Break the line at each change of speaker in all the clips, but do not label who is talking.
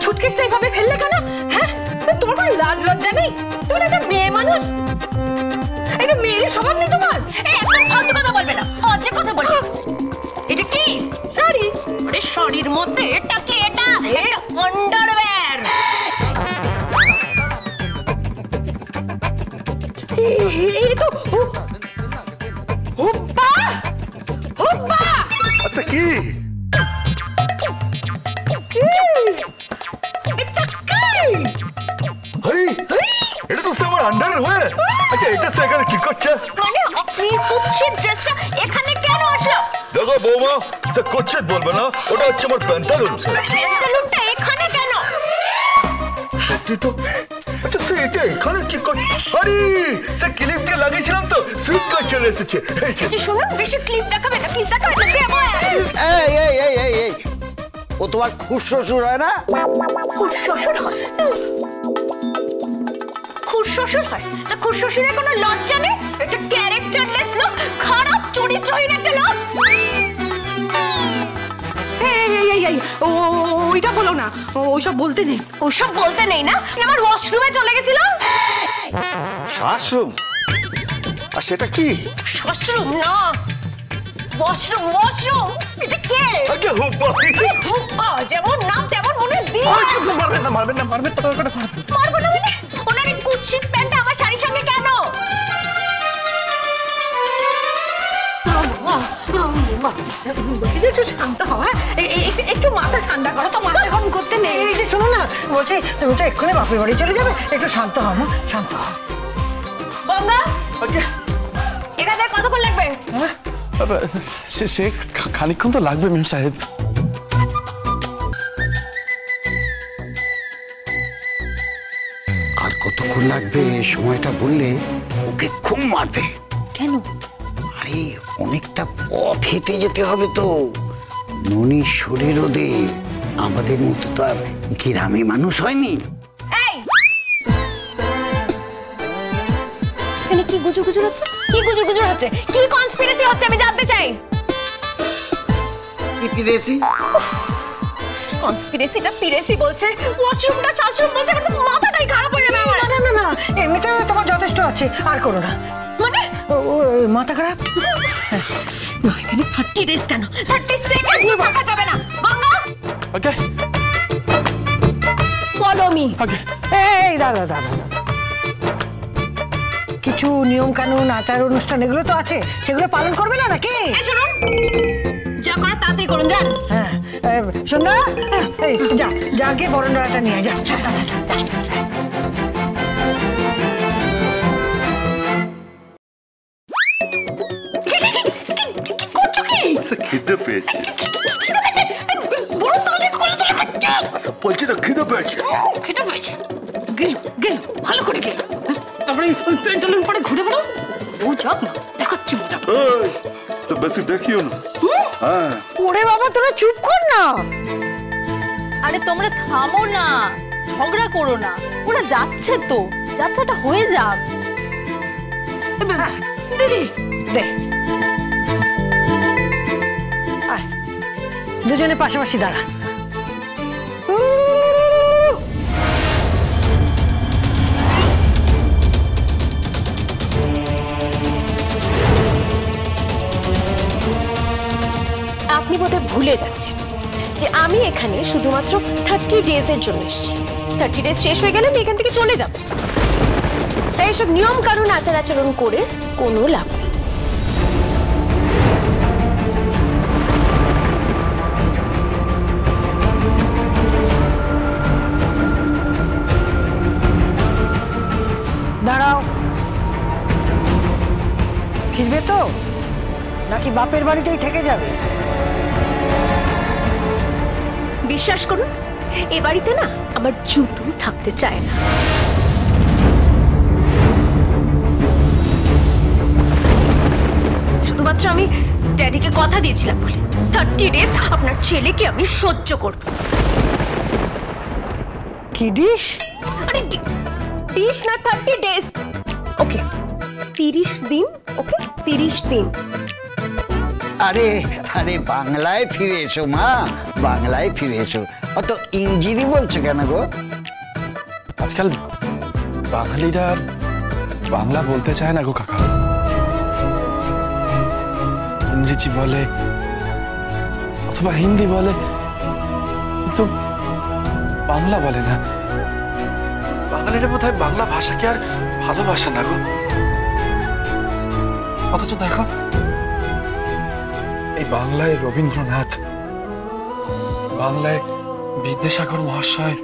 সুটকেসটা এইভাবে ফেললে কেন? হ্যাঁ, তোমার কোনো লাজ লজ্জা নেই? তুমি একটা মেয়ে মানুষ, এটা মেয়ের স্বভাব নেই তোমার?
একদম ফালতু কথা বলবে না, অজে কথা বলবে। এটা কি
শাড়ি?
আরে শাড়ির মধ্যে এটা কি? এটা আন্ডারওয়্যার।
এই তো হুব্বা হুব্বা।
আচ্ছা কি এটা তো আমার আন্ডারওয়্যার। আচ্ছা এটা সেখানে কি করছে?
মানে এই কুৎসিত ড্রেসটা এখানে কেন আসলো?
দেখো বৌমা, সে কুৎসিত বলবে না, ওটা হচ্ছে আমার প্যান্টালুন।
প্যান্টালুনটা এখানে কেন?
সত্যি তো। আচ্ছা সে এটা এখানে কি করে? আরে সে ক্লিপ দিয়ে লাগিয়েছিলাম তো, স্লিপ করে চলে এসেছে।
আচ্ছা শোনো, বেশি ক্লিপ দেখাবে না, ক্লিপ দেখাবে না।
এই এই এই এই এই ও তোমার খুড়শ্বশুর হয় না?
খুড়শ্বশুর হয়? খুড়শ্বশুর হয়? তা খুড়শ্বশুরের কোনো লজ্জা নেই? এটা ক্যারেক্টারলেস লোক, খারাপ চরিত্রহীন একটা লোক।
ওইটা বলো না, ওইসব বলতে নেই।
ওসব বলতে নেই না? আমার ওয়াশরুমে চলে গেছিলাম।
শাশুড়ি? আর সেটা কি?
ওয়াশরুম না, ওয়াশরুম। ওয়াশরুম এটা কে?
আগে হুব্বা।
হুব্বা যেমন নাম তেমন মনে দিন।
মারবেন না, মারবেন না, মারবেন না, মারবেন না।
মারবো না মানে? ওনার এই কুৎসিত প্যান্টটা আমার শাড়ির সঙ্গে কেন?
বলছি যে একটু শান্ত হও, একটু মাথা ঠান্ডা করো, তো মাথা গরম করতে নেই।
এই যে শোনো না, বলছি তুমি তো এক্ষুনি বাপের বাড়ি চলে যাবে, একটু শান্ত হও মা, শান্ত হও।
গঙ্গা এখানে কতক্ষণ লাগবে?
সে খানিকক্ষণ তো লাগবে মেম সাহেব।
আর কতক্ষণ লাগবে সময়টা বললে ওকে খুব মারবে।
কেন?
আরে অনেকটা পথ হেঁটে যেতে হবে তো। ননির শরীর ওদের আমাদের মতো তো আর গ্রামে মানুষ হয়নি।
এই এখানে কি গুজুর গুজুর হচ্ছে? কি গুজুর গুজুর হচ্ছে? কি কনস্পিরেসি হচ্ছে আমি জানতে চাই।
কি পিরেছি?
কনস্পিরেসিটা পিরেসি বলছে, ওয়াশরুমটা শাশরুম বলছে, আমার তো মাথাটাই খারাপ হয়ে যাবে আমার।
না না না, এমনিতে তোমার যথেষ্ট আছে, আর করো না।
মানে
মাথা খারাপ?
না এখানে 30 ডেজ কেন? 30 সেকেন্ড থাকা যাবে না। গঙ্গা
ওকে
ফলো মি।
ওকে
এই দাদা দাদা দাদা, কিছু নিয়ম কানুন আচার অনুষ্ঠান এগুলো তো আছে, সেগুলো পালন করবে না নাকি?
এই শুনুন, যা করার তাড়াতাড়ি করুন, যান।
হ্যাঁ সন্ধ্যা, এই যা যা গিয়ে বরণ ডালাটা নিয়ে যা।
খিদে পেয়েছে। আচ্ছা বলছি না খিদে পেয়েছে।
খিদে পেয়েছে?
গেল ভালো করে গেল, তারপরে প্যান্টালুন পরে ঘুরে বেড়াও। ও যাক না, দেখাচ্ছি মজা।
বেশি দেখিও না। হ্যাঁ
ওরে বাবা তোরা চুপ কর না।
আরে তোমরা থামো না, ঝগড়া করো না, ওরা যাচ্ছে তো, যাত্রাটা হয়ে যাক।
দিদি
দে আয়, দুজনে পাশাপাশি দাঁড়া।
আপনি বোধহয় ভুলে যাচ্ছেন যে আমি এখানে শুধুমাত্র 30 ডেজের জন্য এসেছি। 30 ডেজ শেষ হয়ে গেলে আমি এখান থেকে চলে যাব। তাই এসব নিয়ম কানুন আচার আচরণ করে কোনো লাভ নেই।
দাঁড়াও, ফিরবে তো নাকি বাপের বাড়িতেই থেকে যাবে?
বিশ্বাস করুন, এ বাড়িতে না আমার জুতো থাকতে চায় না। শুধুমাত্র আমি ড্যাডিকে কথা দিয়েছিলাম বলে 30 ডেজ আপনার ছেলেকে আমি সহ্য করব।
কি ডিশ?
আরে ডিশ না, 30 ডেজ। ওকে 30 দিন। ওকে 30 দিন।
আরে আরে বাংলায় ফিরে এসো মা, বাংলায় ফিরে এসো। অত ইংরেজি বলছো কেন গো?
আজকাল বাঙালিরা বাংলা বলতে চায় না গো কাকা, ইংরেজি বলে অথবা হিন্দি বলে, কিন্তু বাংলা বলে না। বাঙালিরা বোধহয় বাংলা ভাষাকে আর ভালোবাসে না গো। অথচ দেখো এই বাংলায় রবীন্দ্রনাথ, বাংলায় বিদ্যাসাগর মহাশয়,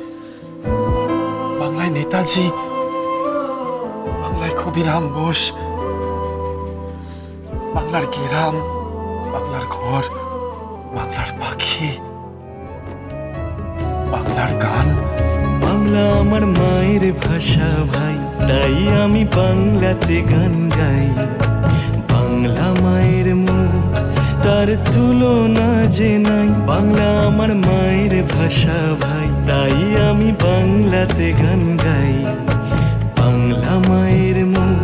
বাংলায় নেতাজি, বাংলায় ক্ষুদিরাম বোস, বাংলার গ্রাম, বাংলার ঘর, বাংলার পাখি, বাংলার গান।
বাংলা আমার মায়ের ভাষা ভাই, তাই আমি বাংলাতে গান গাই। বাংলা মায়ের মুখ, তার তুলনা যে নাই। বাংলা আমার মায়ের ভাষা ভাই, তাই আমি বাংলাতে গান গাই। বাংলা মায়ের মুখ,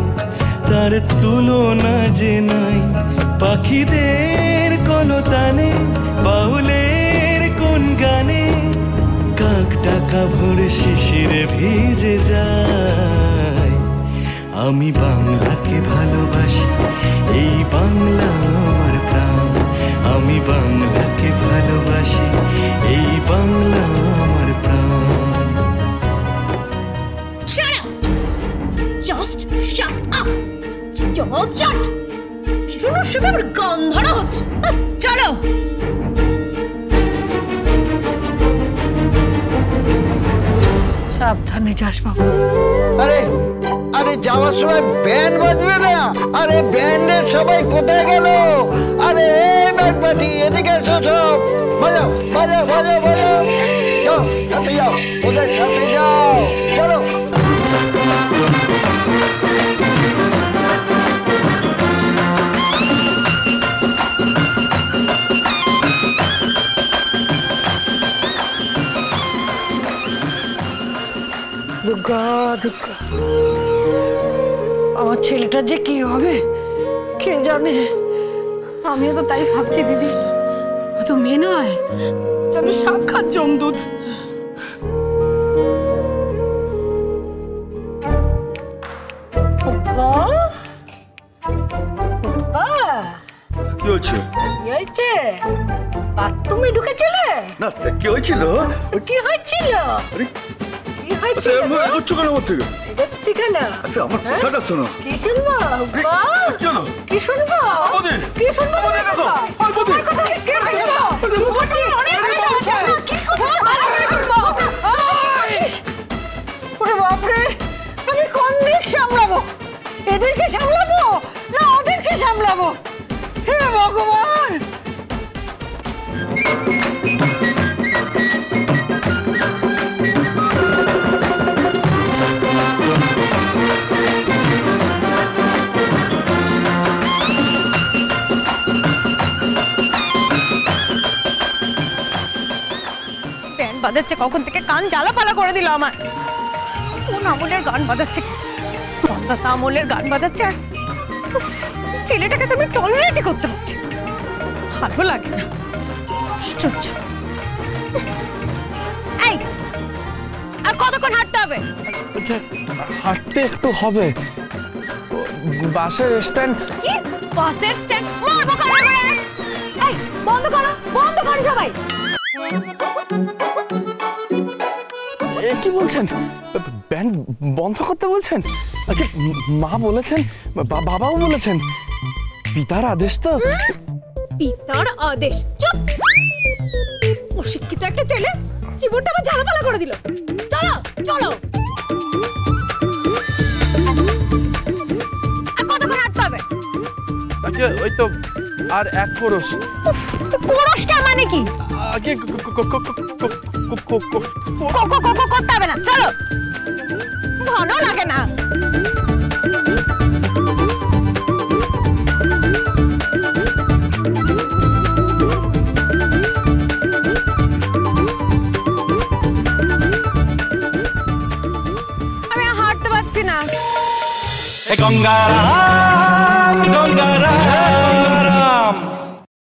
তার তুলনা যে নাই। পাখিদের কলতানে, বাউলের কোন গানে, কাক ডাকা ভোরে শিশিরে ভিজে যায়। আমি বাংলাকে ভালোবাসি, এই বাংলা আমার প্রাণ। আমি বাংলাকে ভালোবাসি, এই বাংলা আমার প্রাণ।
Shut up! Just shut up! Your mouth shut! শোনো শুনে আমার গান ধরা হচ্ছে। চলো।
সাবধানে যাস বাবু।
আরে আরে যাওয়ার সময় ব্যান্ড বাজবে না? আরে ব্যান্ডের সবাই কোথায় গেল? আরে ব্যান্ড পার্টি এদিকে এসো সব, বাজাও বাজাও বাজাও বাজাও, যাও সাথে যাও, ওদের সাথে যাও, চলো।
দুর্গা দুর্গা, আমার ছেলেটার যে কি হবে কে জানে।
আমিও তো তাই ভাবছি দিদি, ও তো মেয়ে নয়, যেন সাক্ষাৎ জমদূত।
কি হচ্ছে?
কি হয়েছে? বাথরুমে ঢুকেছিলে?
না সে কি হয়েছিল?
কি হয়েছিল?
আরে
কি হয়েছে?
আচ্ছা এগোচ্ছ কেন আমার থেকে?
এগোচ্ছি কেন?
আচ্ছা আমার কথাটা শোনো।
কি শুনবো?
কি হলো?
কি শুনবো?
বৌদি,
কি শুনবো?
বৌদি দেখো, ওই বৌদি।
আমার কথা কি শুনবো? কি করছিস? অনেক কথা আছে। কি কথা? ভালো করে শুনবো।
ওরে বাপরে, আমি কোন দিক সামলাবো? এদেরকে সামলাবো না ওদেরকে সামলাবো? হে ভগবান!
ব্যান্ড বাজাচ্ছে কখন থেকে, কান জ্বালাপালা করে দিল আমার। কোন আমলের গান বাজাচ্ছে, বন্দাতা আমলের গান বাজাচ্ছে। আর উফ, ছেলেটাকে তো আমি টলারেটই করতে পারছি না, ভালো লাগে না। আশ্চর্য। এই, আর কতক্ষণ হাঁটতে হবে?
হাঁটতে একটু হবে। বাসের স্ট্যান্ড।
কি বাসের স্ট্যান্ড? মারবো কানে করে। এই বন্ধ করো, বন্ধ করো সবাই।
কি বলছেন? ব্যান্ড বন্ধ করতে বলছেন? আচ্ছা মা বলেছেন, বাবাও বলেছেন, পিতার আদেশ তো।
পিতার আদেশ? চুপ! অশিক্ষিত একটা ছেলে জীবনটা আমার ঝালাপালা করে দিল। চলো চলো। আর কতক্ষণ হাঁটতে হবে?
ওই তো আর এক কোরস।
কোরসটা মানে কি?
আগে
করতে হবে না, চলো। ভালো লাগে না। আমি হাঁটতে পারছি না।
গঙ্গারা